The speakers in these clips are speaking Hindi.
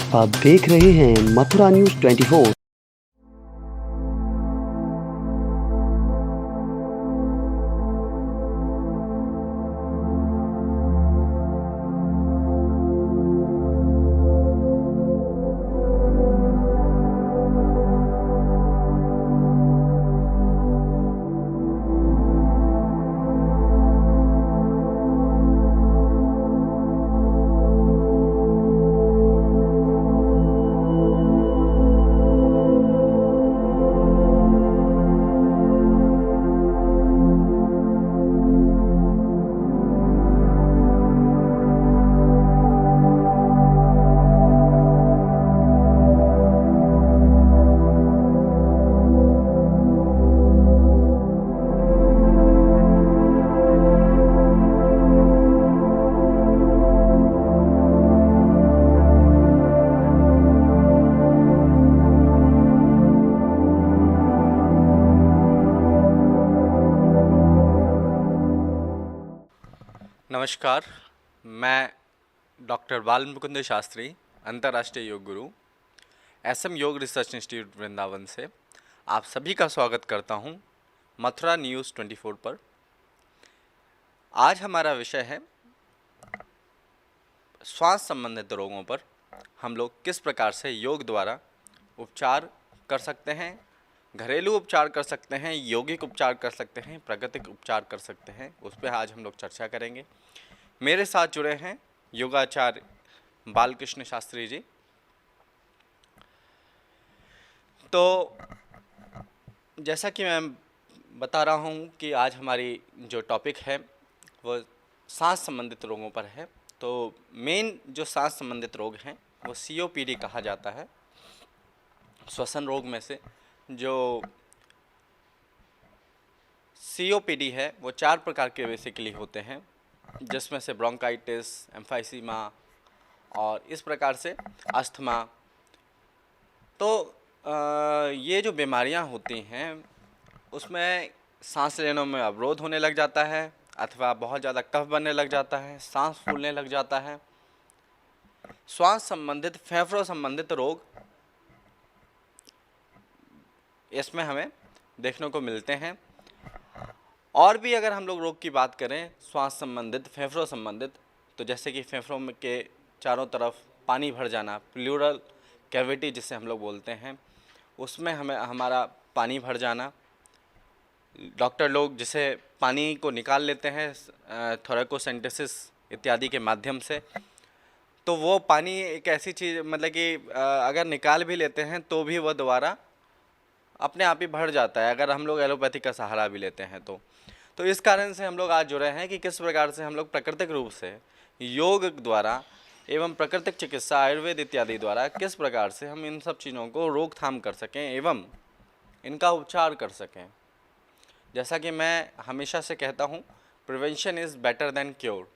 आप देख रहे हैं मथुरा न्यूज़ 24। नमस्कार, मैं डॉक्टर बाल मुकुंद शास्त्री, अंतर्राष्ट्रीय योग गुरु, एसएम योग रिसर्च इंस्टीट्यूट वृंदावन से आप सभी का स्वागत करता हूं मथुरा न्यूज़ 24 पर। आज हमारा विषय है श्वास संबंधित रोगों पर हम लोग किस प्रकार से योग द्वारा उपचार कर सकते हैं, घरेलू उपचार कर सकते हैं, यौगिक उपचार कर सकते हैं, प्राकृतिक उपचार कर सकते हैं, उस पर आज हम लोग चर्चा करेंगे। मेरे साथ जुड़े हैं योगाचार्य बालकृष्ण शास्त्री जी। तो जैसा कि मैं बता रहा हूँ कि आज हमारी जो टॉपिक है वो सांस संबंधित रोगों पर है। तो मेन जो सांस संबंधित रोग हैं वो सीओपीडी कहा जाता है। श्वसन रोग में से जो सीओपीडी है वो 4 प्रकार के बेसिकली होते हैं, जिसमें से ब्रोंकाइटिस, एम्फाइसीमा और इस प्रकार से अस्थमा। तो ये जो बीमारियां होती हैं उसमें सांस लेने में अवरोध होने लग जाता है अथवा बहुत ज़्यादा कफ बनने लग जाता है, सांस फूलने लग जाता है। श्वास संबंधित, फेफड़ों संबंधित रोग इसमें हमें देखने को मिलते हैं। और भी अगर हम लोग रोग की बात करें श्वास संबंधित, फेफड़ों संबंधित, तो जैसे कि फेफड़ों में के चारों तरफ पानी भर जाना, प्लूरल कैविटी जिसे हम लोग बोलते हैं, उसमें हमारा पानी भर जाना। डॉक्टर लोग जिसे पानी को निकाल लेते हैं थोरैकोसेंटेसिस इत्यादि के माध्यम से, तो वो पानी एक ऐसी चीज़ मतलब कि अगर निकाल भी लेते हैं तो भी वह दोबारा अपने आप ही भर जाता है अगर हम लोग एलोपैथी का सहारा भी लेते हैं तो इस कारण से हम लोग आज जुड़े हैं कि किस प्रकार से हम लोग प्राकृतिक रूप से योग द्वारा एवं प्राकृतिक चिकित्सा, आयुर्वेद इत्यादि द्वारा किस प्रकार से हम इन सब चीज़ों को रोकथाम कर सकें एवं इनका उपचार कर सकें। जैसा कि मैं हमेशा से कहता हूँ, prevention is better than cure.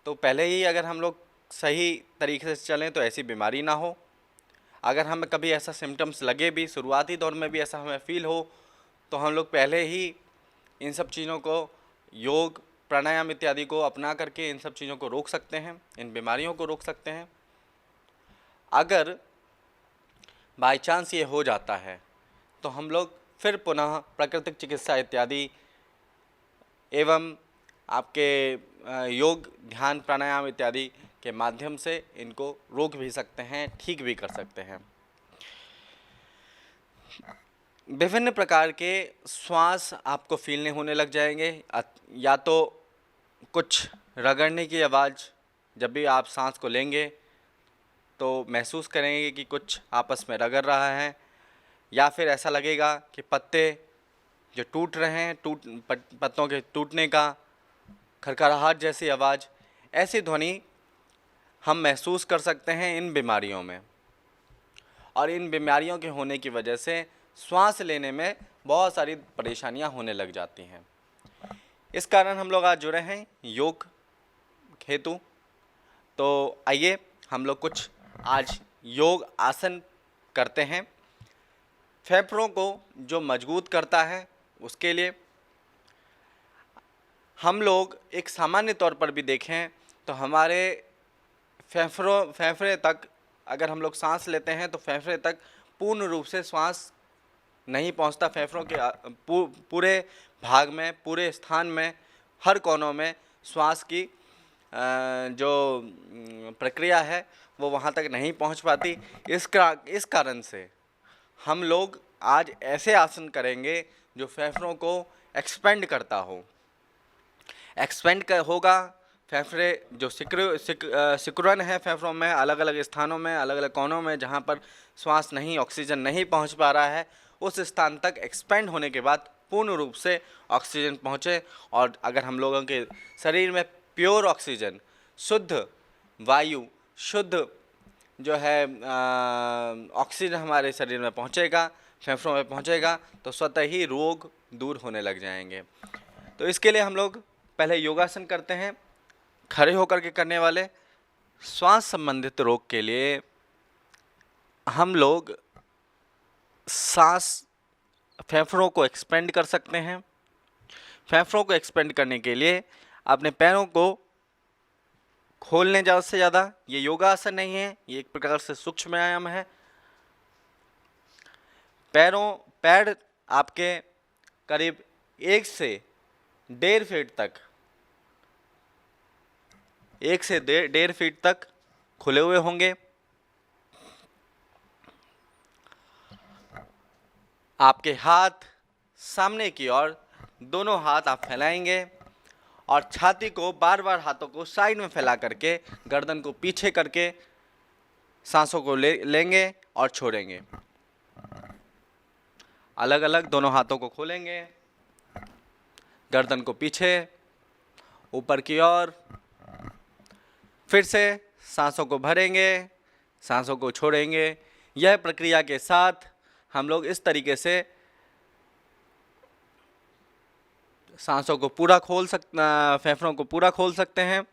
तो पहले ही अगर हम लोग सही तरीके से चलें तो ऐसी बीमारी ना हो। अगर हमें कभी ऐसा सिम्टम्स लगे भी, शुरुआती दौर में भी ऐसा हमें फील हो, तो हम लोग पहले ही इन सब चीज़ों को, योग, प्राणायाम इत्यादि को अपना करके इन सब चीज़ों को रोक सकते हैं, इन बीमारियों को रोक सकते हैं। अगर बाय चांस ये हो जाता है तो हम लोग फिर पुनः प्राकृतिक चिकित्सा इत्यादि एवं आपके योग, ध्यान, प्राणायाम इत्यादि के माध्यम से इनको रोक भी सकते हैं, ठीक भी कर सकते हैं। विभिन्न प्रकार के श्वास आपको फीलने होने लग जाएंगे, या तो कुछ रगड़ने की आवाज़, जब भी आप सांस को लेंगे तो महसूस करेंगे कि कुछ आपस में रगड़ रहा है, या फिर ऐसा लगेगा कि पत्ते जो टूट रहे हैं, पत्तों के टूटने का खरखराहट जैसी आवाज़, ऐसी ध्वनि हम महसूस कर सकते हैं इन बीमारियों में। और इन बीमारियों के होने की वजह से श्वास लेने में बहुत सारी परेशानियां होने लग जाती हैं। इस कारण हम लोग आज जुड़े हैं योग हेतु। तो आइए हम लोग कुछ आज योग आसन करते हैं। फेफड़ों को जो मजबूत करता है उसके लिए हम लोग एक सामान्य तौर पर भी देखें तो हमारे फेफड़े तक अगर हम लोग सांस लेते हैं तो फेफड़े तक पूर्ण रूप से श्वास नहीं पहुंचता। फेफड़ों के पूरे भाग में, पूरे स्थान में, हर कोनों में श्वास की जो प्रक्रिया है वो वहाँ तक नहीं पहुँच पाती। इस कारण से हम लोग आज ऐसे आसन करेंगे जो फेफड़ों को एक्सपेंड करता हो। होगा फेफड़े जो सिकुड़न है फेफड़ों में, अलग अलग स्थानों में, अलग अलग कोनों में जहाँ पर श्वास नहीं, ऑक्सीजन नहीं पहुँच पा रहा है, उस स्थान तक एक्सपेंड होने के बाद पूर्ण रूप से ऑक्सीजन पहुँचे। और अगर हम लोगों के शरीर में प्योर ऑक्सीजन, शुद्ध वायु, शुद्ध जो है ऑक्सीजन हमारे शरीर में पहुँचेगा, फेफड़ों में पहुँचेगा, तो स्वतः ही रोग दूर होने लग जाएंगे। तो इसके लिए हम लोग पहले योगासन करते हैं, खड़े होकर के करने वाले। श्वास संबंधित रोग के लिए हम लोग सांस, फेफड़ों को एक्सपेंड कर सकते हैं। फेफड़ों को एक्सपेंड करने के लिए अपने पैरों को खोलने ज़्यादा से ज़्यादा, ये योगासन नहीं है, ये एक प्रकार से सूक्ष्म व्यायाम है। पैर आपके करीब 1 से 1.5 फीट तक, 1 से 1.5 फीट तक खुले हुए होंगे। आपके हाथ सामने की ओर, दोनों हाथ आप फैलाएंगे और छाती को बार बार हाथों को साइड में फैला करके, गर्दन को पीछे करके सांसों को लेंगे और छोड़ेंगे। अलग अलग दोनों हाथों को खोलेंगे, गर्दन को पीछे, ऊपर की ओर, फिर से सांसों को भरेंगे, सांसों को छोड़ेंगे। यह प्रक्रिया के साथ हम लोग इस तरीके से सांसों को पूरा फेफड़ों को पूरा खोल सकते हैं,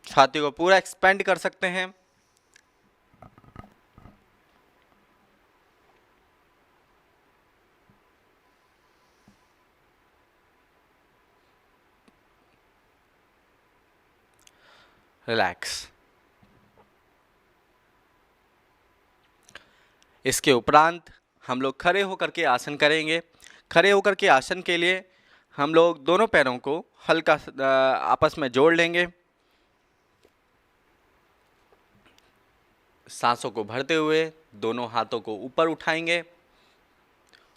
छाती को पूरा एक्सपेंड कर सकते हैं। रिलैक्स। इसके उपरांत हम लोग खड़े होकर के आसन करेंगे। खड़े होकर के आसन के लिए हम लोग दोनों पैरों को हल्का आपस में जोड़ लेंगे। सांसों को भरते हुए दोनों हाथों को ऊपर उठाएंगे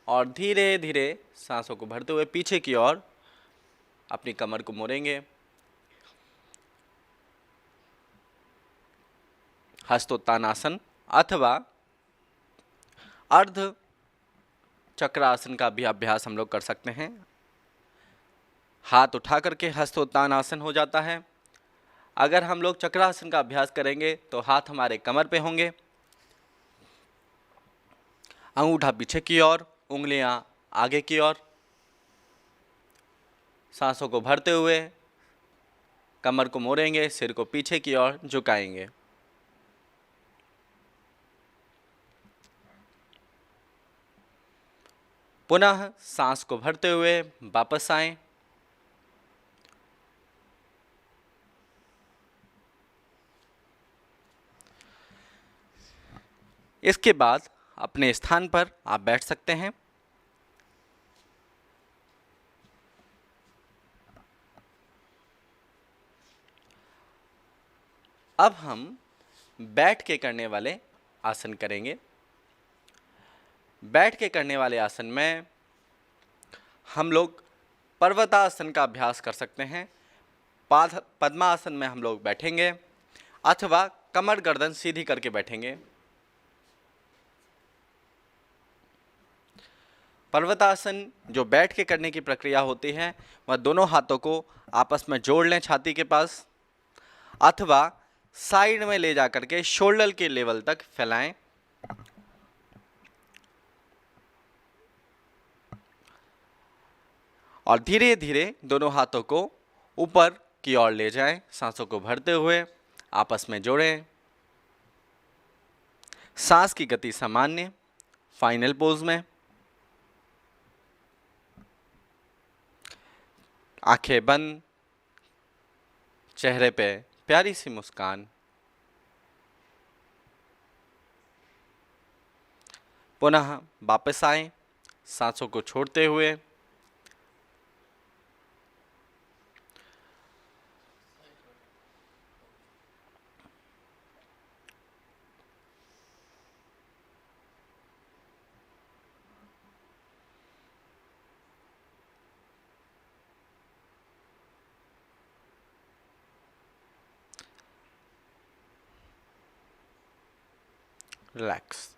और धीरे धीरे सांसों को भरते हुए पीछे की ओर अपनी कमर को मोड़ेंगे। हस्तोत्तानासन अथवा अर्ध चक्रासन का भी अभ्यास हम लोग कर सकते हैं। हाथ उठा करके हस्तोत्तानासन हो जाता है। अगर हम लोग चक्रासन का अभ्यास करेंगे तो हाथ हमारे कमर पे होंगे, अंगूठा पीछे की ओर, उंगलियां आगे की ओर। सांसों को भरते हुए कमर को मोड़ेंगे, सिर को पीछे की ओर झुकाएंगे। पुनः सांस को भरते हुए वापस आएं। इसके बाद अपने स्थान पर आप बैठ सकते हैं। अब हम बैठ के करने वाले आसन करेंगे। बैठ के करने वाले आसन में हम लोग पर्वतासन का अभ्यास कर सकते हैं। पद्मासन में हम लोग बैठेंगे अथवा कमर गर्दन सीधी करके बैठेंगे। पर्वतासन जो बैठ के करने की प्रक्रिया होती है वह दोनों हाथों को आपस में जोड़ लें छाती के पास अथवा साइड में ले जा करके शोल्डर के लेवल तक फैलाएं। और धीरे धीरे दोनों हाथों को ऊपर की ओर ले जाएं, सांसों को भरते हुए आपस में जोड़ें। सांस की गति सामान्य, फाइनल पोज में। आंखें बंद, चेहरे पे प्यारी सी मुस्कान। पुनः वापस आएं, सांसों को छोड़ते हुए। रिलैक्स।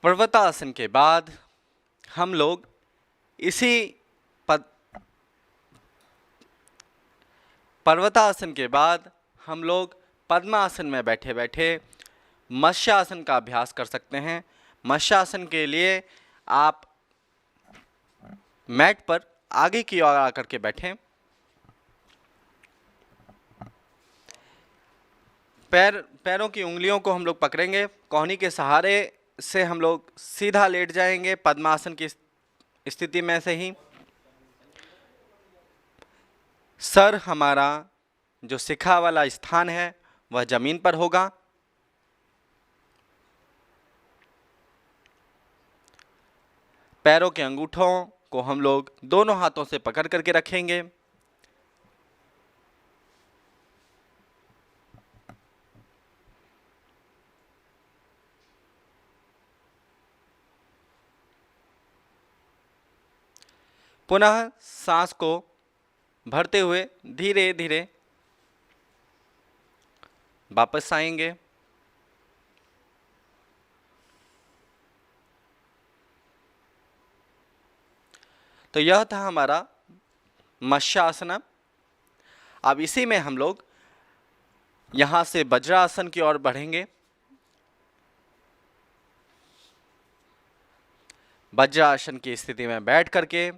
पर्वतासन के बाद हम लोग इसी पद पर्वतासन के बाद हम लोग पद्मासन में बैठे बैठे मत्स्यासन का अभ्यास कर सकते हैं। मत्स्यासन के लिए आप मैट पर आगे की ओर आकर के बैठें, पैरों की उंगलियों को हम लोग पकड़ेंगे, कोहनी के सहारे से हम लोग सीधा लेट जाएंगे पद्मासन की स्थिति में से ही। सर हमारा जो शिखा वाला स्थान है वह जमीन पर होगा। पैरों के अंगूठों को हम लोग दोनों हाथों से पकड़ करके रखेंगे। पुनः सांस को भरते हुए धीरे धीरे वापस आएंगे। तो यह था हमारा मत्स्यासन। अब इसी में हम लोग यहाँ से वज्रासन की ओर बढ़ेंगे। वज्रासन की स्थिति में बैठ करके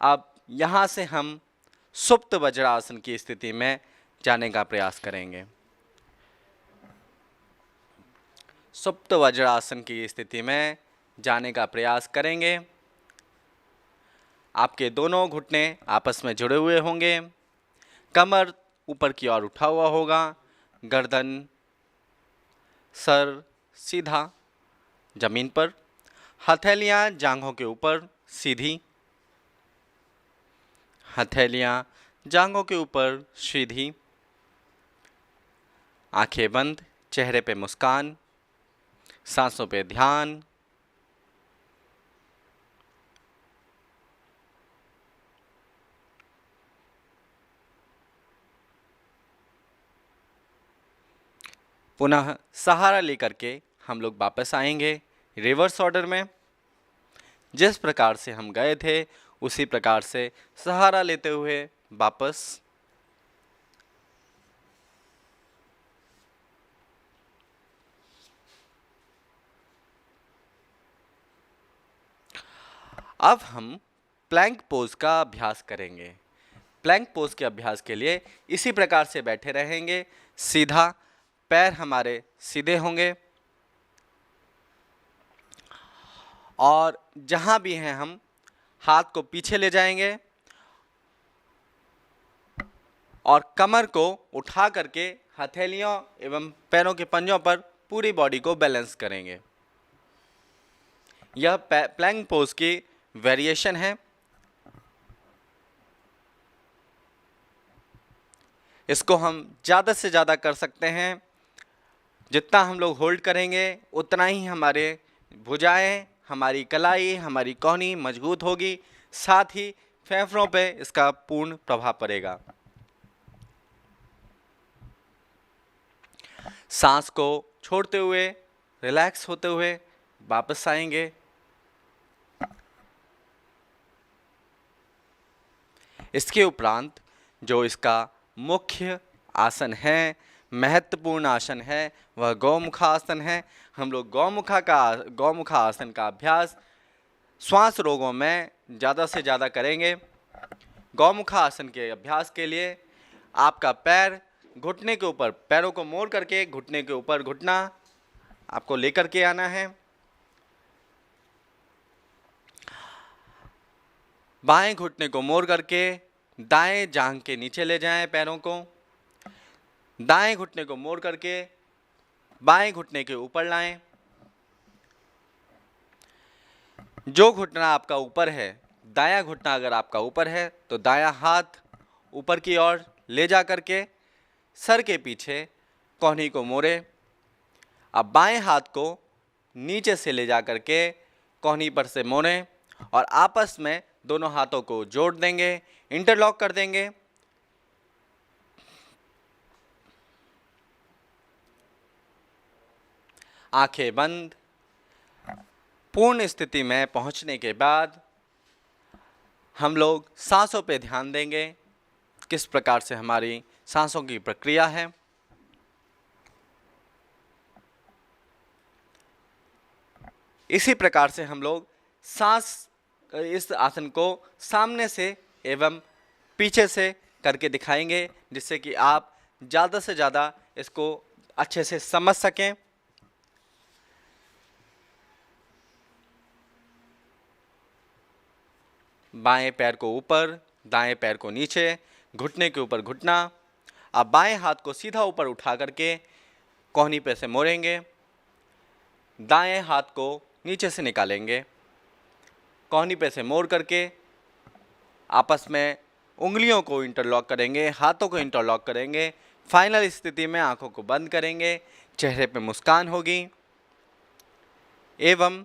अब यहाँ से हम सुप्त वज्रासन की स्थिति में जाने का प्रयास करेंगे। सुप्त वज्रासन की स्थिति में जाने का प्रयास करेंगे। आपके दोनों घुटने आपस में जुड़े हुए होंगे, कमर ऊपर की ओर उठा हुआ होगा, गर्दन सर सीधा जमीन पर, हथेलियां जांघों के ऊपर सीधी, हथेलियां जांघों के ऊपर सीधी, आंखें बंद, चेहरे पे मुस्कान, सांसों पे ध्यान। पुनः सहारा लेकर के हम लोग वापस आएंगे रिवर्स ऑर्डर में। जिस प्रकार से हम गए थे उसी प्रकार से सहारा लेते हुए वापस। अब हम प्लैंक पोज का अभ्यास करेंगे। प्लैंक पोज के अभ्यास के लिए इसी प्रकार से बैठे रहेंगे, सीधा, पैर हमारे सीधे होंगे और जहां भी हैं हम हाथ को पीछे ले जाएंगे और कमर को उठा करके हथेलियों एवं पैरों के पंजों पर पूरी बॉडी को बैलेंस करेंगे। यह प्लैंक पोज की वेरिएशन है। इसको हम ज़्यादा से ज़्यादा कर सकते हैं। जितना हम लोग होल्ड करेंगे उतना ही हमारे भुजाएं, हमारी कलाई, हमारी कोहनी मजबूत होगी, साथ ही फेफड़ों पे इसका पूर्ण प्रभाव पड़ेगा। सांस को छोड़ते हुए, रिलैक्स होते हुए वापस आएंगे। इसके उपरांत जो इसका मुख्य आसन है, महत्वपूर्ण आसन है, वह गौमुखासन है। हम लोग गौमुखा आसन का अभ्यास श्वास रोगों में ज़्यादा से ज़्यादा करेंगे। गौमुखा आसन के अभ्यास के लिए आपका पैर घुटने के ऊपर, पैरों को मोड़ करके घुटने के ऊपर घुटना आपको लेकर के आना है। बाएं घुटने को मोड़ करके दाएं जांघ के नीचे ले जाएं पैरों को। दाएं घुटने को मोड़ करके बाएं घुटने के ऊपर लाएं। जो घुटना आपका ऊपर है, दायां घुटना अगर आपका ऊपर है तो दायां हाथ ऊपर की ओर ले जा करके सर के पीछे कोहनी को मोड़े। अब बाएं हाथ को नीचे से ले जा करके कोहनी पर से मोड़ें और आपस में दोनों हाथों को जोड़ देंगे, इंटरलॉक कर देंगे। आंखें बंद। पूर्ण स्थिति में पहुंचने के बाद हम लोग सांसों पे ध्यान देंगे, किस प्रकार से हमारी सांसों की प्रक्रिया है। इसी प्रकार से हम लोग इस आसन को सामने से एवं पीछे से करके दिखाएंगे, जिससे कि आप ज़्यादा से ज़्यादा इसको अच्छे से समझ सकें। बाएं पैर को ऊपर, दाएं पैर को नीचे, घुटने के ऊपर घुटना। अब बाएं हाथ को सीधा ऊपर उठा करके कोहनी पे से मोड़ेंगे, दाएं हाथ को नीचे से निकालेंगे, कोहनी पे से मोड़ करके आपस में उंगलियों को इंटरलॉक करेंगे, हाथों को इंटरलॉक करेंगे। फाइनल स्थिति में आंखों को बंद करेंगे, चेहरे पे मुस्कान होगी एवं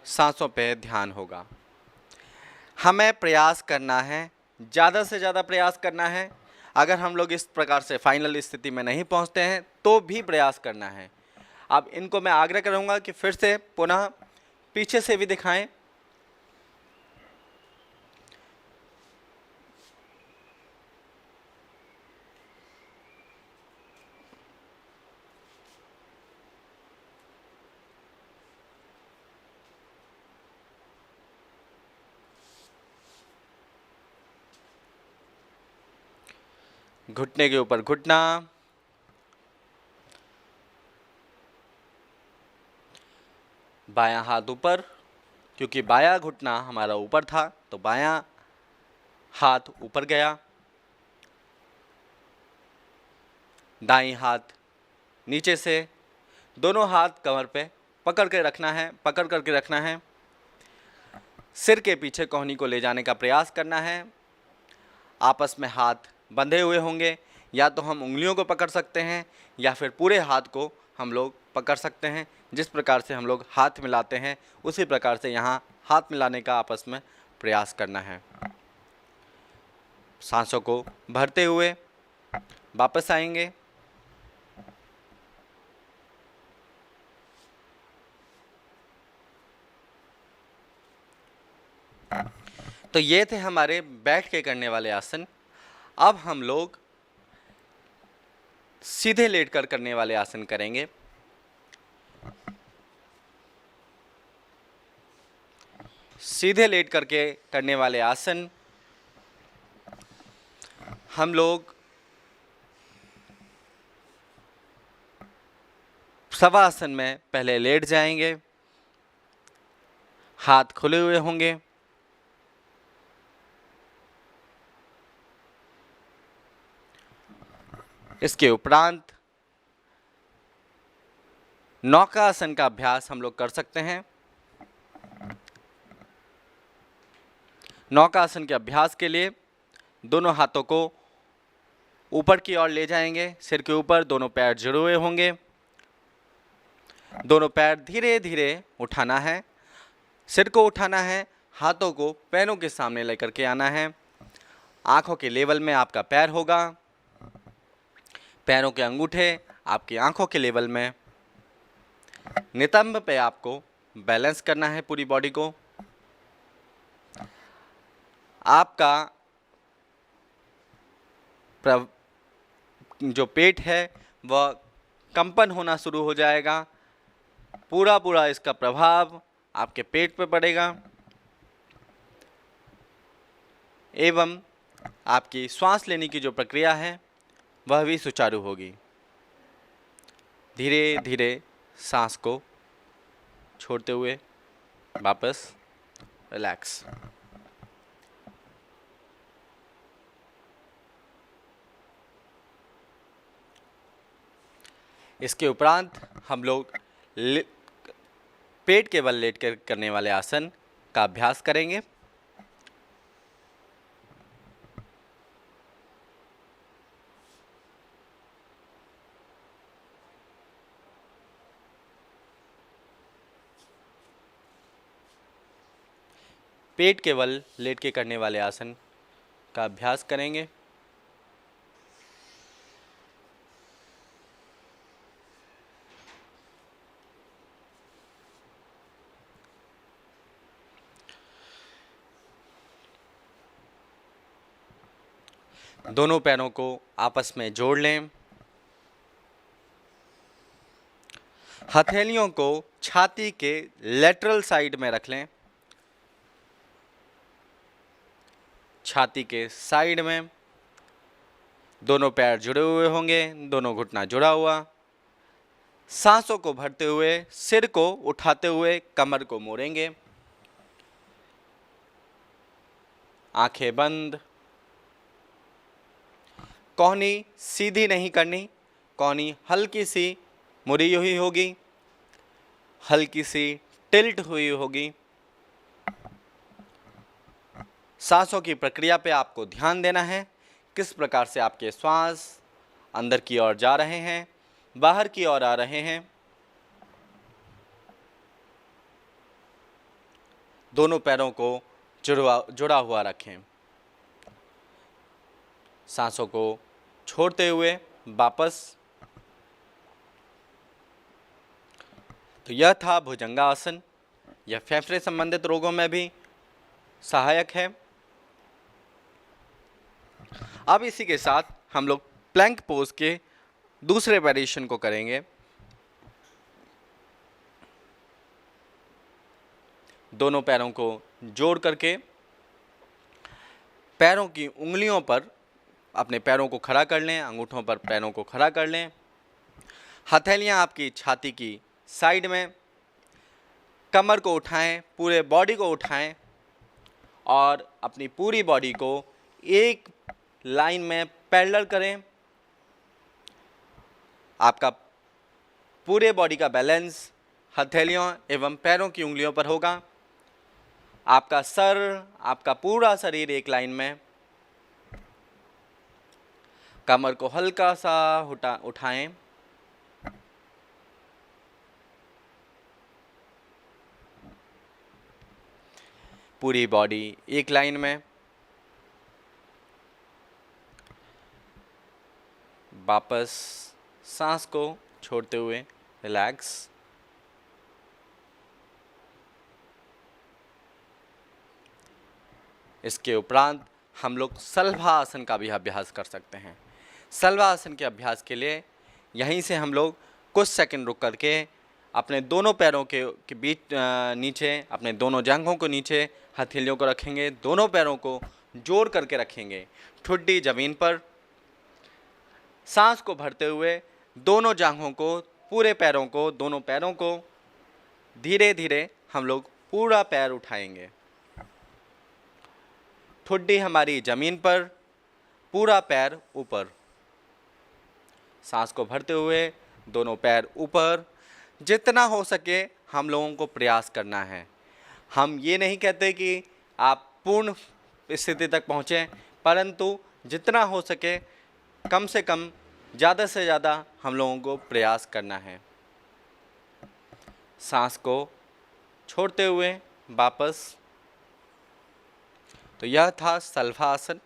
सांसों पे ध्यान होगा। हमें प्रयास करना है, ज़्यादा से ज़्यादा प्रयास करना है। अगर हम लोग इस प्रकार से फाइनल स्थिति में नहीं पहुंचते हैं तो भी प्रयास करना है। अब इनको मैं आग्रह करूंगा कि फिर से पुनः पीछे से भी दिखाएं। घुटने के ऊपर घुटना, बायां हाथ ऊपर, क्योंकि बायां घुटना हमारा ऊपर था तो बायां हाथ ऊपर गया। दाईं हाथ नीचे से, दोनों हाथ कमर पे पकड़ के रखना है, पकड़ करके रखना है। सिर के पीछे कोहनी को ले जाने का प्रयास करना है। आपस में हाथ बंधे हुए होंगे, या तो हम उंगलियों को पकड़ सकते हैं या फिर पूरे हाथ को हम लोग पकड़ सकते हैं। जिस प्रकार से हम लोग हाथ मिलाते हैं उसी प्रकार से यहाँ हाथ मिलाने का आपस में प्रयास करना है। सांसों को भरते हुए वापस आएंगे। तो ये थे हमारे बैठ के करने वाले आसन। अब हम लोग सीधे लेटकर करने वाले आसन करेंगे। सीधे लेट करके करने वाले आसन हम लोग शवासन में पहले लेट जाएंगे, हाथ खुले हुए होंगे। इसके उपरांत नौकासन का अभ्यास हम लोग कर सकते हैं। नौकासन के अभ्यास के लिए दोनों हाथों को ऊपर की ओर ले जाएंगे, सिर के ऊपर दोनों पैर जुड़े हुए होंगे। दोनों पैर धीरे धीरे उठाना है, सिर को उठाना है, हाथों को पैरों के सामने लेकर के आना है। आंखों के लेवल में आपका पैर होगा, पैरों के अंगूठे आपकी आंखों के लेवल में। नितंब पे आपको बैलेंस करना है पूरी बॉडी को। आपका जो पेट है वह कंपन होना शुरू हो जाएगा। पूरा इसका प्रभाव आपके पेट पे पड़ेगा एवं आपकी श्वास लेने की जो प्रक्रिया है वह भी सुचारू होगी। धीरे धीरे सांस को छोड़ते हुए वापस रिलैक्स। इसके उपरांत हम लोग पेट के बल लेट कर करने वाले आसन का अभ्यास करेंगे। पेट के बल लेट के करने वाले आसन का अभ्यास करेंगे। दोनों पैरों को आपस में जोड़ लें। हथेलियों को छाती के लेटरल साइड में रख लें। छाती के साइड में दोनों पैर जुड़े हुए होंगे, दोनों घुटना जुड़ा हुआ। सांसों को भरते हुए सिर को उठाते हुए कमर को मोड़ेंगे। आंखें बंद। कोहनी सीधी नहीं करनी, कोहनी हल्की सी मुड़ी हुई होगी, हल्की सी टिल्ट हुई होगी। सांसों की प्रक्रिया पे आपको ध्यान देना है, किस प्रकार से आपके श्वास अंदर की ओर जा रहे हैं, बाहर की ओर आ रहे हैं। दोनों पैरों को जुड़ा हुआ रखें। सांसों को छोड़ते हुए वापस। तो यह था भुजंगासन। यह फेफड़े संबंधित रोगों में भी सहायक है। अब इसी के साथ हम लोग प्लैंक पोज के दूसरे वेरिएशन को करेंगे। दोनों पैरों को जोड़ करके पैरों की उंगलियों पर अपने पैरों को खड़ा कर लें, अंगूठों पर पैरों को खड़ा कर लें। हथेलियां आपकी छाती की साइड में। कमर को उठाएं, पूरे बॉडी को उठाएं और अपनी पूरी बॉडी को एक लाइन में पैरेलल करें। आपका पूरे बॉडी का बैलेंस हथेलियों एवं पैरों की उंगलियों पर होगा। आपका सर, आपका पूरा शरीर एक लाइन में। कमर को हल्का सा उठाएं। पूरी बॉडी एक लाइन में। वापस सांस को छोड़ते हुए रिलैक्स। इसके उपरांत हम लोग शलभासन का भी अभ्यास कर सकते हैं। शलभासन के अभ्यास के लिए यहीं से हम लोग कुछ सेकंड रुक करके अपने दोनों पैरों के बीच नीचे, अपने दोनों जांघों को नीचे हथेलियों को रखेंगे। दोनों पैरों को जोड़ करके रखेंगे, ठुड्डी जमीन पर। सांस को भरते हुए दोनों जांघों को, पूरे पैरों को, दोनों पैरों को धीरे धीरे हम लोग पूरा पैर उठाएंगे। ठुड्डी हमारी जमीन पर, पूरा पैर ऊपर। सांस को भरते हुए दोनों पैर ऊपर। जितना हो सके हम लोगों को प्रयास करना है। हम ये नहीं कहते कि आप पूर्ण स्थिति तक पहुँचें, परंतु जितना हो सके कम से कम, ज़्यादा से ज़्यादा हम लोगों को प्रयास करना है। सांस को छोड़ते हुए वापस। तो यह था शलभासन।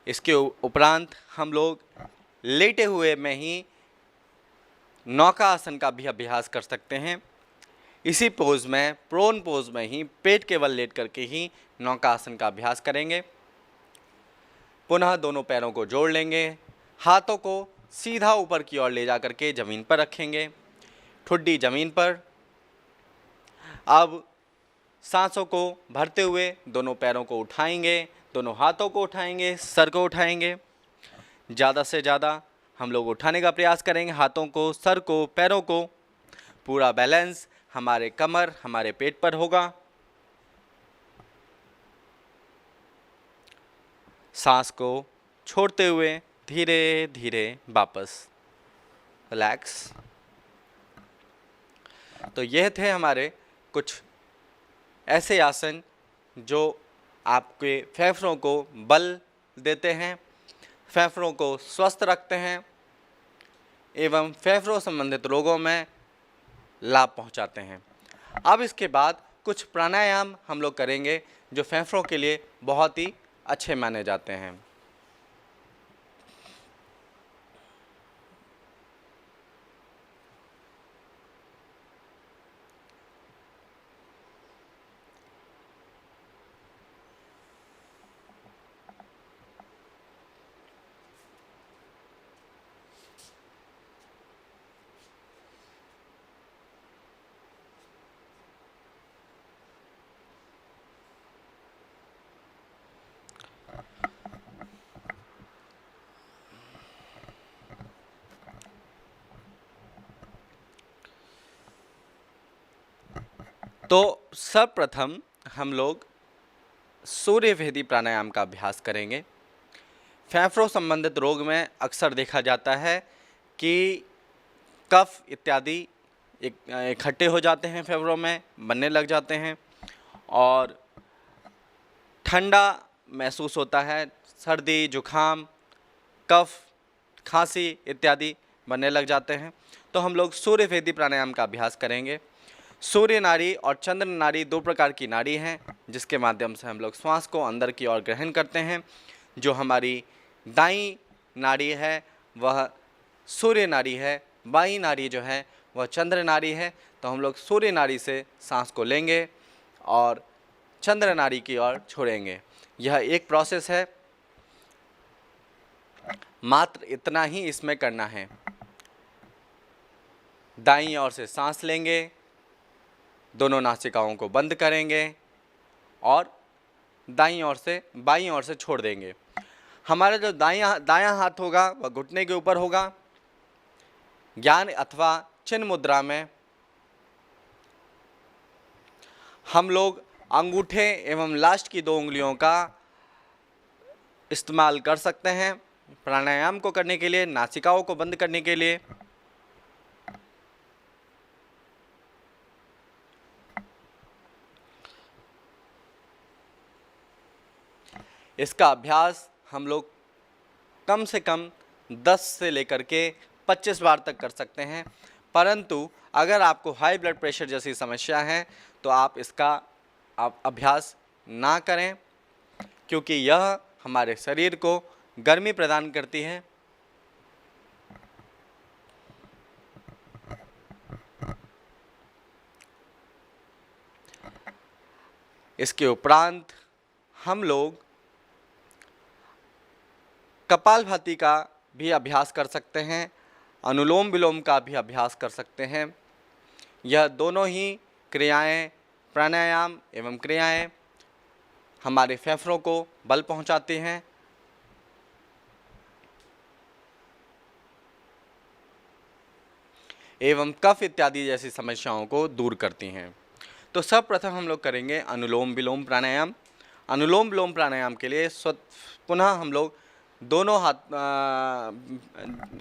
इसके उपरांत हम लोग लेटे हुए में ही नौका आसन का भी अभ्यास कर सकते हैं। इसी पोज में, प्रोन पोज में ही पेट के बल लेट करके ही नौका आसन का अभ्यास करेंगे। पुनः दोनों पैरों को जोड़ लेंगे। हाथों को सीधा ऊपर की ओर ले जा करके ज़मीन पर रखेंगे, ठुड्डी ज़मीन पर। अब सांसों को भरते हुए दोनों पैरों को उठाएंगे, दोनों हाथों को उठाएंगे, सर को उठाएंगे। ज़्यादा से ज़्यादा हम लोग उठाने का प्रयास करेंगे, हाथों को, सर को, पैरों को। पूरा बैलेंस हमारे कमर, हमारे पेट पर होगा। सांस को छोड़ते हुए धीरे धीरे वापस रिलैक्स। तो यह थे हमारे कुछ ऐसे आसन जो आपके फेफड़ों को बल देते हैं, फेफड़ों को स्वस्थ रखते हैं एवं फेफड़ों संबंधित रोगों में लाभ पहुंचाते हैं। अब इसके बाद कुछ प्राणायाम हम लोग करेंगे जो फेफड़ों के लिए बहुत ही अच्छे माने जाते हैं। तो सर्वप्रथम हम लोग सूर्यभेदी प्राणायाम का अभ्यास करेंगे। फेफड़ों संबंधित रोग में अक्सर देखा जाता है कि कफ इत्यादि इकट्ठे हो जाते हैं, फेफड़ों में बनने लग जाते हैं और ठंडा महसूस होता है, सर्दी, जुखाम, कफ, खांसी इत्यादि बनने लग जाते हैं। तो हम लोग सूर्यभेदी प्राणायाम का अभ्यास करेंगे। सूर्य नाड़ी और चंद्र नाड़ी दो प्रकार की नाड़ी हैं जिसके माध्यम से हम लोग श्वास को अंदर की ओर ग्रहण करते हैं। जो हमारी दाईं नाड़ी है वह सूर्य नाड़ी है, बाईं नाड़ी जो है वह चंद्र नाड़ी है। तो हम लोग सूर्य नाड़ी से सांस को लेंगे और चंद्र नाड़ी की ओर छोड़ेंगे। यह एक प्रोसेस है, मात्र इतना ही इसमें करना है। दाईं ओर से सांस लेंगे, दोनों नासिकाओं को बंद करेंगे और दाईं ओर से बाईं ओर से छोड़ देंगे। हमारा जो दायां हाथ होगा वह घुटने के ऊपर होगा। ज्ञान अथवा चिन्ह मुद्रा में हम लोग अंगूठे एवं लास्ट की 2 उंगलियों का इस्तेमाल कर सकते हैं प्राणायाम को करने के लिए, नासिकाओं को बंद करने के लिए। इसका अभ्यास हम लोग कम से कम 10 से लेकर के 25 बार तक कर सकते हैं। परंतु अगर आपको हाई ब्लड प्रेशर जैसी समस्या है तो आप इसका अभ्यास ना करें, क्योंकि यह हमारे शरीर को गर्मी प्रदान करती है। इसके उपरांत हम लोग कपालभाति का भी अभ्यास कर सकते हैं, अनुलोम विलोम का भी अभ्यास कर सकते हैं। यह दोनों ही क्रियाएं, प्राणायाम एवं क्रियाएं हमारे फेफड़ों को बल पहुंचाती हैं। एवं कफ इत्यादि जैसी समस्याओं को दूर करती हैं। तो सर्वप्रथम हम लोग करेंगे अनुलोम विलोम प्राणायाम। अनुलोम विलोम प्राणायाम के लिए पुनः हम लोग दोनों हाथ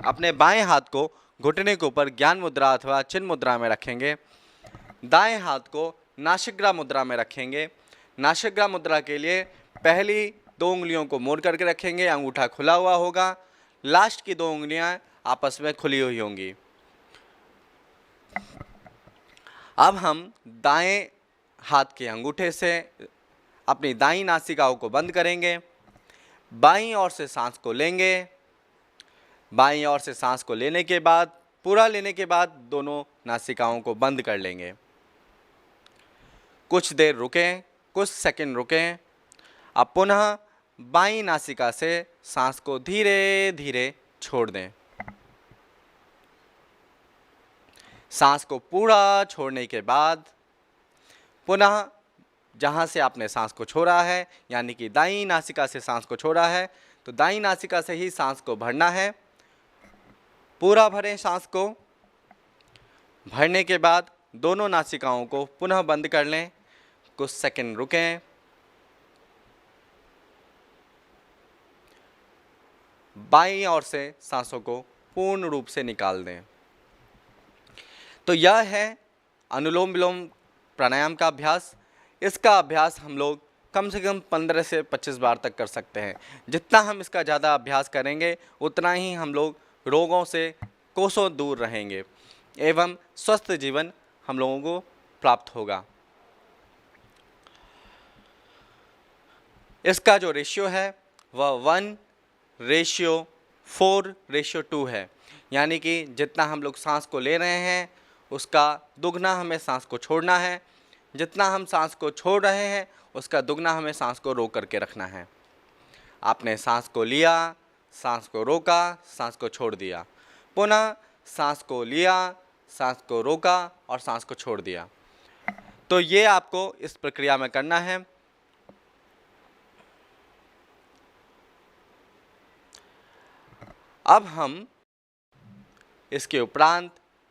अपने बाएं हाथ को घुटने के ऊपर ज्ञान मुद्रा अथवा चिन्ह मुद्रा में रखेंगे। दाएं हाथ को नासिग्रा मुद्रा में रखेंगे। नासिग्रा मुद्रा के लिए पहली 2 उंगलियों को मोड़ करके रखेंगे, अंगूठा खुला हुआ होगा, लास्ट की 2 उंगलियां आपस में खुली हुई होंगी। अब हम दाएं हाथ के अंगूठे से अपनी दाईं नासिकाओं को बंद करेंगे, बाईं ओर से सांस को लेंगे। बाईं ओर से सांस को लेने के बाद, पूरा लेने के बाद दोनों नासिकाओं को बंद कर लेंगे। कुछ देर रुकें, कुछ सेकंड रुकें। अब पुनः बाईं नासिका से सांस को धीरे धीरे छोड़ दें। सांस को पूरा छोड़ने के बाद पुनः जहाँ से आपने सांस को छोड़ा है, यानी कि दाईं नासिका से सांस को छोड़ा है, तो दाईं नासिका से ही सांस को भरना है। पूरा भरें सांस को। भरने के बाद दोनों नासिकाओं को पुनः बंद कर लें, कुछ सेकंड रुकें। बाईं ओर से सांसों को पूर्ण रूप से निकाल दें। तो यह है अनुलोम विलोम प्राणायाम का अभ्यास। इसका अभ्यास हम लोग कम से कम 15 से 25 बार तक कर सकते हैं। जितना हम इसका ज़्यादा अभ्यास करेंगे उतना ही हम लोग रोगों से कोसों दूर रहेंगे एवं स्वस्थ जीवन हम लोगों को प्राप्त होगा। इसका जो रेशियो है वह 1:4:2 है, यानी कि जितना हम लोग सांस को ले रहे हैं उसका दुगना हमें सांस को छोड़ना है, जितना हम सांस को छोड़ रहे हैं उसका दुगना हमें सांस को रोक करके रखना है। आपने सांस को लिया, सांस को रोका, सांस को छोड़ दिया, पुनः सांस को लिया, सांस को रोका और सांस को छोड़ दिया। तो ये आपको इस प्रक्रिया में करना है। अब हम इसके उपरांत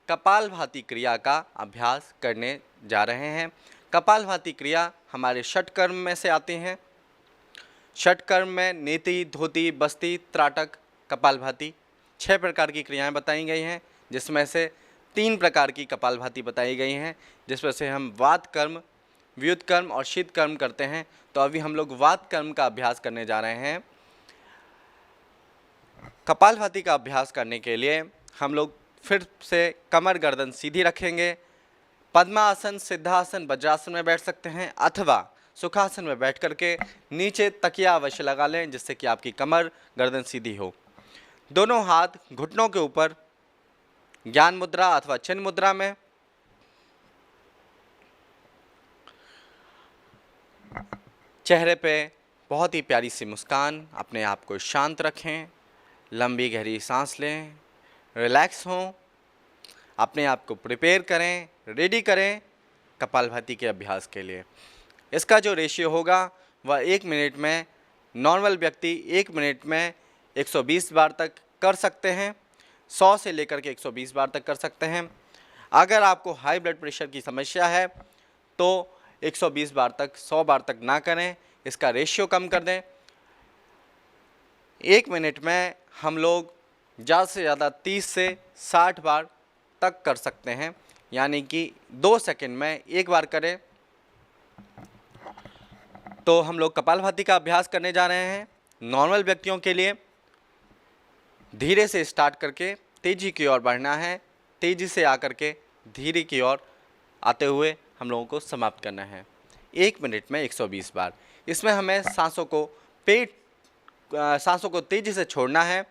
कपालभाति क्रिया का अभ्यास करने जा रहे हैं। कपालभाति क्रिया हमारे षटकर्म में से आती हैं। षटकर्म में नेति, धोती, बस्ती, त्राटक, कपालभाति 6 प्रकार की क्रियाएं बताई गई हैं, जिसमें से 3 प्रकार की कपालभाति बताई गई हैं, जिसमें से हम वात कर्म, व्युत कर्म और शीत कर्म करते हैं। तो अभी हम लोग वात कर्म का अभ्यास करने जा रहे हैं। कपालभाति का अभ्यास करने के लिए हम लोग फिर से कमर गर्दन सीधी रखेंगे। पद्मासन, सिद्धासन, वज्रासन में बैठ सकते हैं अथवा सुखासन में बैठ करके नीचे तकिया अवश्य लगा लें, जिससे कि आपकी कमर गर्दन सीधी हो। दोनों हाथ घुटनों के ऊपर ज्ञान मुद्रा अथवा चिन्ह मुद्रा में, चेहरे पे बहुत ही प्यारी सी मुस्कान, अपने आप को शांत रखें, लंबी गहरी सांस लें, रिलैक्स हों, अपने आप को प्रिपेयर करें, रेडी करें कपालभाति के अभ्यास के लिए। इसका जो रेशियो होगा वह 1 मिनट में, नॉर्मल व्यक्ति 1 मिनट में 120 बार तक कर सकते हैं, 100 से लेकर के 120 बार तक कर सकते हैं। अगर आपको हाई ब्लड प्रेशर की समस्या है तो 120 बार तक, 100 बार तक ना करें, इसका रेशियो कम कर दें। 1 मिनट में हम लोग ज़्यादा से ज़्यादा 30 से 60 बार तक कर सकते हैं, यानी कि 2 सेकंड में एक बार करें। तो हम लोग कपालभाति का अभ्यास करने जा रहे हैं। नॉर्मल व्यक्तियों के लिए धीरे से स्टार्ट करके तेज़ी की ओर बढ़ना है, तेज़ी से आकर के धीरे की ओर आते हुए हम लोगों को समाप्त करना है 1 मिनट में 120 बार। इसमें हमें सांसों को तेज़ी से छोड़ना है।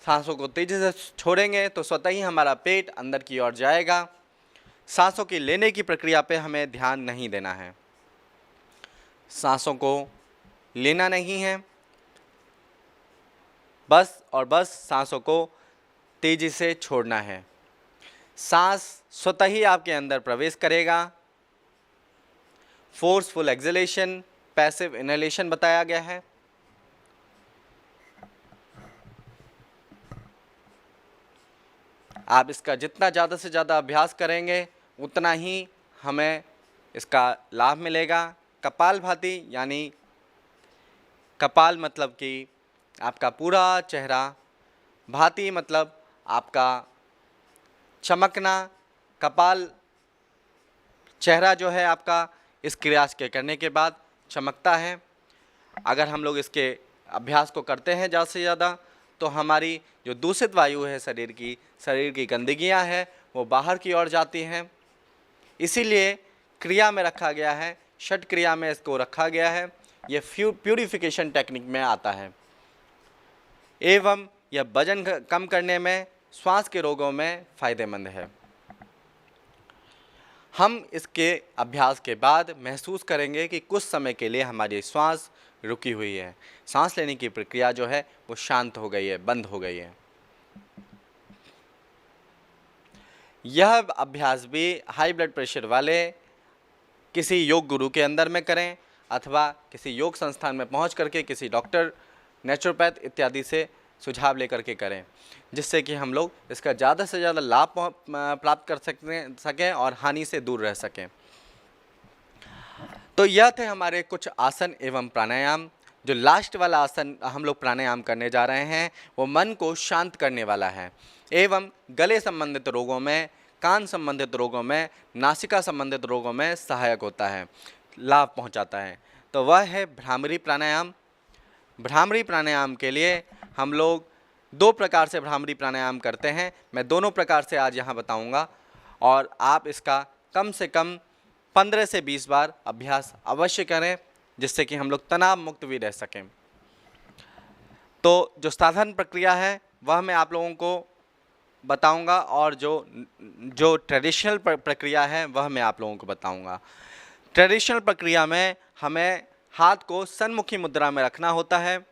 सांसों को तेज़ी से छोड़ेंगे तो स्वतः ही हमारा पेट अंदर की ओर जाएगा। सांसों की लेने की प्रक्रिया पे हमें ध्यान नहीं देना है। सांसों को लेना नहीं है, बस और बस सांसों को तेज़ी से छोड़ना है। सांस स्वतः ही आपके अंदर प्रवेश करेगा। फोर्सफुल एक्सहेलेशन, पैसिव इनहेलेशन बताया गया है। आप इसका जितना ज़्यादा से ज़्यादा अभ्यास करेंगे उतना ही हमें इसका लाभ मिलेगा। कपालभाति यानी कपाल मतलब कि आपका पूरा चेहरा, भाति मतलब आपका चमकना। कपाल चेहरा जो है आपका इस क्रिया के करने के बाद चमकता है। अगर हम लोग इसके अभ्यास को करते हैं ज़्यादा से ज़्यादा तो हमारी जो दूषित वायु है शरीर की गंदगियां हैं वो बाहर की ओर जाती हैं। इसीलिए क्रिया में रखा गया है, षट क्रिया में इसको रखा गया है। ये प्यूरिफिकेशन टेक्निक में आता है एवं यह वजन कम करने में, श्वास के रोगों में फ़ायदेमंद है। हम इसके अभ्यास के बाद महसूस करेंगे कि कुछ समय के लिए हमारी श्वास रुकी हुई है, सांस लेने की प्रक्रिया जो है वो शांत हो गई है, बंद हो गई है। यह अभ्यास भी हाई ब्लड प्रेशर वाले किसी योग गुरु के अंदर में करें अथवा किसी योग संस्थान में पहुंच करके किसी डॉक्टर, नेचुरोपैथ इत्यादि से सुझाव लेकर के करें, जिससे कि हम लोग इसका ज़्यादा से ज़्यादा लाभ प्राप्त कर सकें और हानि से दूर रह सकें। तो यह थे हमारे कुछ आसन एवं प्राणायाम जो लास्ट वाला आसन हम लोग प्राणायाम करने जा रहे हैं वो मन को शांत करने वाला है एवं गले संबंधित रोगों में, कान संबंधित रोगों में, नासिका संबंधित रोगों में सहायक होता है, लाभ पहुंचाता है। तो वह है भ्रामरी प्राणायाम। भ्रामरी प्राणायाम के लिए हम लोग 2 प्रकार से भ्रामरी प्राणायाम करते हैं। मैं दोनों प्रकार से आज यहाँ बताऊँगा और आप इसका कम से कम 15 से 20 बार अभ्यास अवश्य करें, जिससे कि हम लोग तनाव मुक्त भी रह सकें। तो जो साधारण प्रक्रिया है वह मैं आप लोगों को बताऊंगा और जो ट्रेडिशनल प्रक्रिया है वह मैं आप लोगों को बताऊंगा। ट्रेडिशनल प्रक्रिया में हमें हाथ को सन्मुखी मुद्रा में रखना होता है,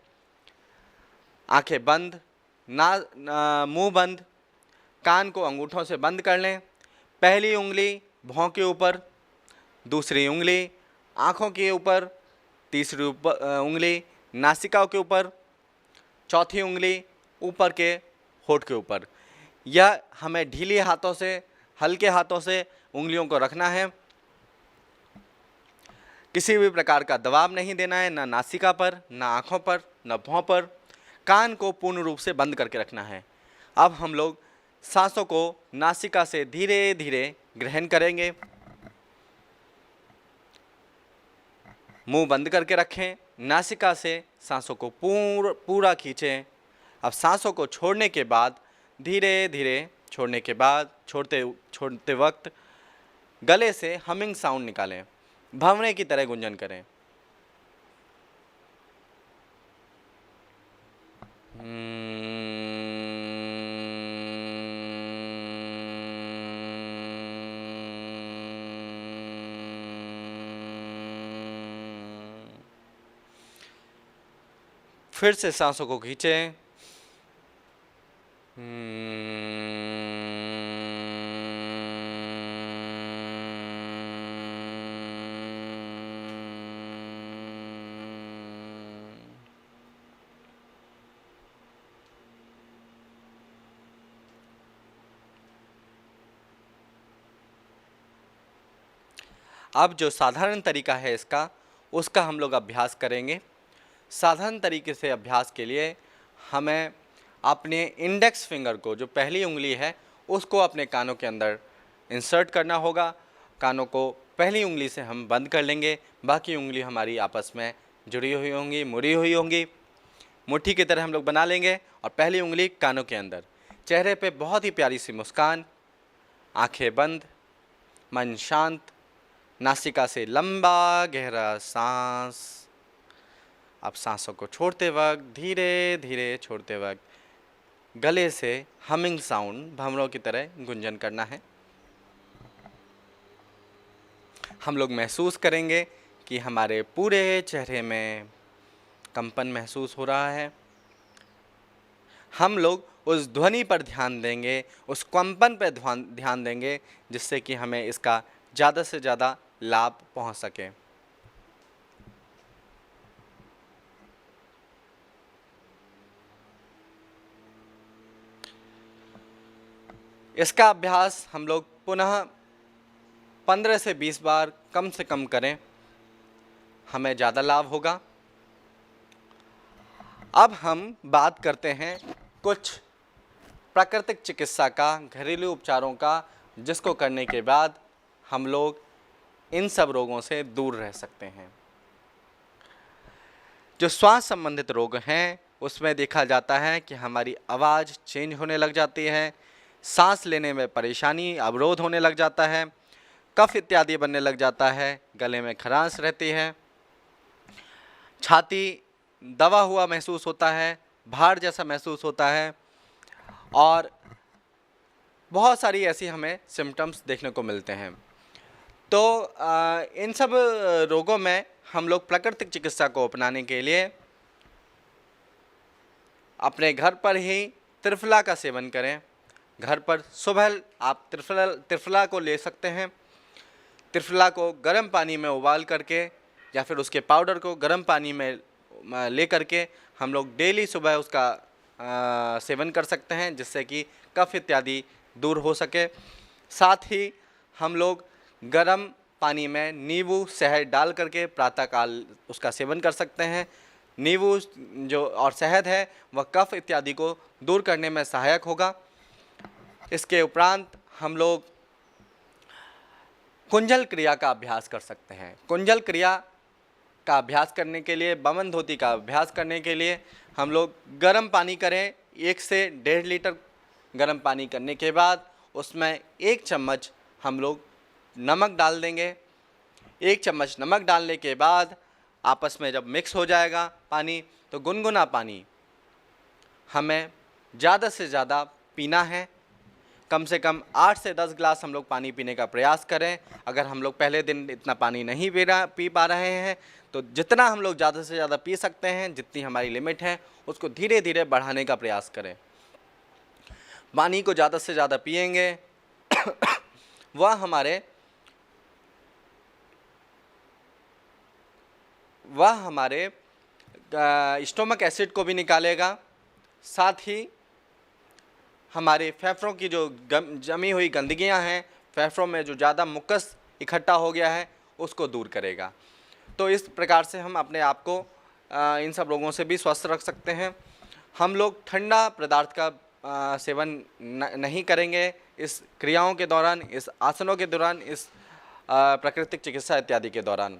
आंखें बंद, मुंह बंद, कान को अंगूठों से बंद कर लें। पहली उंगली भौं के ऊपर, दूसरी उंगली आँखों के ऊपर, तीसरी उंगली नासिका के ऊपर, चौथी उंगली ऊपर के होठ के ऊपर। यह हमें ढीले हाथों से, हल्के हाथों से उंगलियों को रखना है। किसी भी प्रकार का दबाव नहीं देना है, ना नासिका पर, ना आँखों पर, ना भौं पर। कान को पूर्ण रूप से बंद करके रखना है। अब हम लोग सांसों को नासिका से धीरे धीरे ग्रहण करेंगे। मुंह बंद करके रखें, नासिका से सांसों को पूरा खींचें। अब सांसों को छोड़ने के बाद धीरे धीरे छोड़ते वक्त गले से हमिंग साउंड निकालें, भंवरे की तरह गुंजन करें। फिर से सांसों को खींचें। अब जो साधारण तरीका है इसका, उसका हम लोग अभ्यास करेंगे। साधारण तरीके से अभ्यास के लिए हमें अपने इंडेक्स फिंगर को, जो पहली उंगली है, उसको अपने कानों के अंदर इंसर्ट करना होगा। कानों को पहली उंगली से हम बंद कर लेंगे, बाकी उंगली हमारी आपस में जुड़ी हुई होंगी, मुड़ी हुई होंगी। मुट्ठी की तरह हम लोग बना लेंगे और पहली उंगली कानों के अंदर। चेहरे पे बहुत ही प्यारी सी मुस्कान, आंखें बंद, मन शांत, नासिका से लंबा गहरा सांस। अब सांसों को छोड़ते वक्त, धीरे धीरे छोड़ते वक्त गले से हमिंग साउंड, भंवरों की तरह गुंजन करना है। हम लोग महसूस करेंगे कि हमारे पूरे चेहरे में कंपन महसूस हो रहा है। हम लोग उस ध्वनि पर ध्यान देंगे, उस कंपन पर ध्यान देंगे, जिससे कि हमें इसका ज़्यादा से ज़्यादा लाभ पहुंच सके। इसका अभ्यास हम लोग पुनः 15 से 20 बार कम से कम करें, हमें ज़्यादा लाभ होगा। अब हम बात करते हैं कुछ प्राकृतिक चिकित्सा का, घरेलू उपचारों का, जिसको करने के बाद हम लोग इन सब रोगों से दूर रह सकते हैं। जो श्वास संबंधित रोग हैं उसमें देखा जाता है कि हमारी आवाज़ चेंज होने लग जाती है, सांस लेने में परेशानी, अवरोध होने लग जाता है, कफ इत्यादि बनने लग जाता है, गले में खरांश रहती है, छाती दबा हुआ महसूस होता है, भार जैसा महसूस होता है और बहुत सारी ऐसी हमें सिम्टम्स देखने को मिलते हैं। तो इन सब रोगों में हम लोग प्राकृतिक चिकित्सा को अपनाने के लिए अपने घर पर ही त्रिफला का सेवन करें। घर पर सुबह आप त्रिफला को ले सकते हैं। त्रिफला को गर्म पानी में उबाल करके या फिर उसके पाउडर को गर्म पानी में ले करके हम लोग डेली सुबह उसका सेवन कर सकते हैं, जिससे कि कफ इत्यादि दूर हो सके। साथ ही हम लोग गर्म पानी में नींबू शहद डाल करके प्रातःकाल उसका सेवन कर सकते हैं। नींबू जो और शहद है वह कफ इत्यादि को दूर करने में सहायक होगा। इसके उपरांत हम लोग कुंजल क्रिया का अभ्यास कर सकते हैं। कुंजल क्रिया का अभ्यास करने के लिए, बमन धोती का अभ्यास करने के लिए हम लोग गर्म पानी करें। 1 से 1.5 लीटर गर्म पानी करने के बाद उसमें 1 चम्मच हम लोग नमक डाल देंगे। 1 चम्मच नमक डालने के बाद आपस में जब मिक्स हो जाएगा पानी, तो गुनगुना पानी हमें ज़्यादा से ज़्यादा पीना है। कम से कम 8 से 10 गिलास हम लोग पानी पीने का प्रयास करें। अगर हम लोग पहले दिन इतना पानी नहीं पी पा रहे हैं तो जितना हम लोग ज़्यादा से ज़्यादा पी सकते हैं, जितनी हमारी लिमिट है, उसको धीरे धीरे बढ़ाने का प्रयास करें। पानी को ज़्यादा से ज़्यादा पिएंगे वह हमारे स्टोमक एसिड को भी निकालेगा, साथ ही हमारे फेफड़ों की जो जमी हुई गंदगियां हैं, फेफड़ों में जो ज़्यादा मुकस इकट्ठा हो गया है, उसको दूर करेगा। तो इस प्रकार से हम अपने आप को इन सब रोगों से भी स्वस्थ रख सकते हैं। हम लोग ठंडा पदार्थ का सेवन नहीं करेंगे इस क्रियाओं के दौरान, इस आसनों के दौरान, इस प्राकृतिक चिकित्सा इत्यादि के दौरान।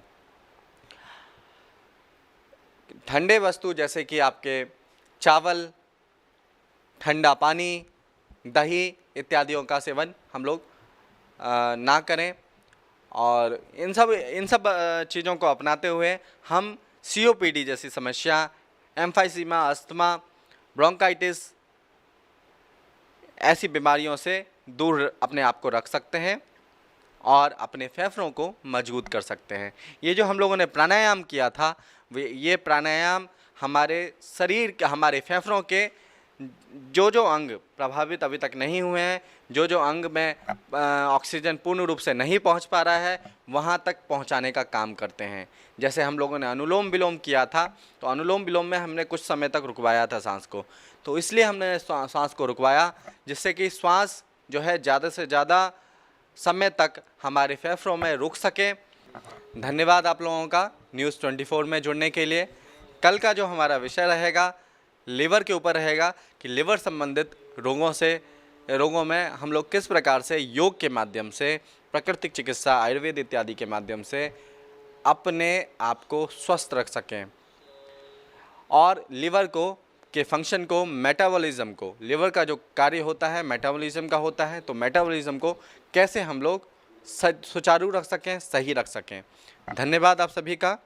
ठंडे वस्तु जैसे कि आपके चावल, ठंडा पानी, दही इत्यादियों का सेवन हम लोग ना करें। और इन सब चीज़ों को अपनाते हुए हम COPD जैसी समस्या, एम्फाइसीमा, अस्थमा, ब्रोंकाइटिस ऐसी बीमारियों से दूर अपने आप को रख सकते हैं और अपने फेफड़ों को मजबूत कर सकते हैं। ये जो हम लोगों ने प्राणायाम किया था, ये प्राणायाम हमारे शरीर के, हमारे फेफड़ों के जो अंग प्रभावित अभी तक नहीं हुए हैं, जो अंग में ऑक्सीजन पूर्ण रूप से नहीं पहुंच पा रहा है, वहां तक पहुंचाने का काम करते हैं। जैसे हम लोगों ने अनुलोम विलोम किया था, तो अनुलोम विलोम में हमने कुछ समय तक रुकवाया था सांस को, तो इसलिए हमने सांस को रुकवाया जिससे कि श्वास जो है ज़्यादा से ज़्यादा समय तक हमारे फेफड़ों में रुक सके। धन्यवाद आप लोगों का न्यूज़ 24 में जुड़ने के लिए। कल का जो हमारा विषय रहेगा लिवर के ऊपर रहेगा कि लिवर संबंधित रोगों में हम लोग किस प्रकार से योग के माध्यम से, प्राकृतिक चिकित्सा, आयुर्वेद इत्यादि के माध्यम से अपने आप को स्वस्थ रख सकें और लिवर के फंक्शन को, मेटाबॉलिज्म को, लिवर का जो कार्य होता है मेटाबॉलिज्म का होता है, तो मेटाबॉलिज्म को कैसे हम लोग सुचारू रख सकें, सही रख सकें। धन्यवाद आप सभी का।